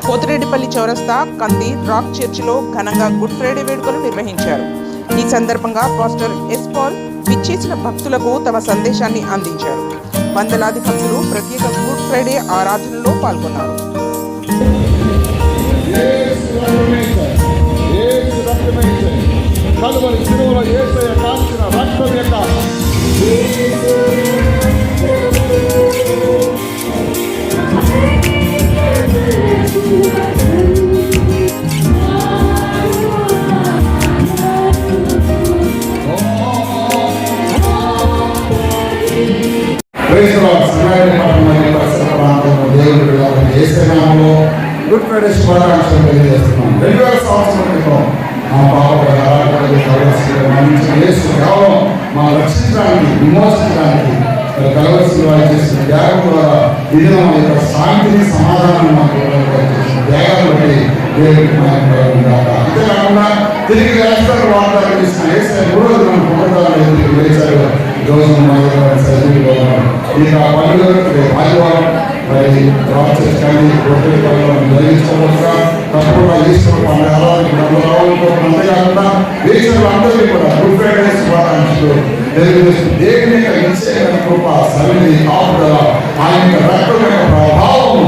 పోతిరెడ్డిపల్లి చౌరస్తా, కంది, రాక్ చర్చిలో ఘనంగా గుడ్ ఫ్రైడే వేడుకలు నిర్వహించారు. ఈ సందర్భంగా పాస్టర్ ఎస్ పాల్ విచ్చేసిన భక్తులకు తమ సందేశాన్ని అందించారు. వందలాది భక్తులు ప్రత్యేక గుడ్ ఫ్రైడే ఆరాధనలో పాల్గొన్నారు. గుడ్ ఫ్రైడే శుభాకాంక్షలు తెలియజేస్తున్నాం. 2000 సంవత్సరాల క్రితం మా కేవలం మనం రక్షించడానికి, విమోచించడానికి కలవలసిన వారు చేసిన త్యాగం ద్వారా ఇది మన యొక్క శాంతిని, సమాధానాన్ని మాకు చేసిన త్యాగాన్ని బట్టి అంతేకాకుండా తిరిగి రాష్ట్రాలు వాగ్దానం చేసిన ఏసై 3వ దినం పునరుద్ధానం వేశారు. రోజు ఇక పండుగ ఆదివారం మరి ప్రాసెస్ కానీ జరిగించకుండా తప్పకుండా ఈశ్వర పండుగ అంతేకాకుండా దేశంలో అందరికీ కూడా గుడ్ ఫ్రైడే శుభాకాంక్షలు తెలియజేస్తూ దేవుని నిశ్చయమైన కృప, సన్నిధి, కాపుదల, ఆయన రక్తమైన ప్రభావం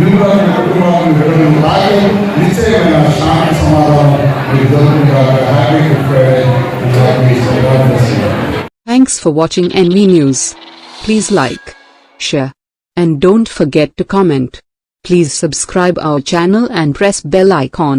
మిమ్మల్ని కుటుంబాలను విడడం తాగి నిశ్చయమైన శాంతి సమాధానం మీకు దొరుకుతుంది. Happy good Friday. Thanks for watching NV News. Please like, share, and don't forget to comment. Please subscribe our channel and press bell icon.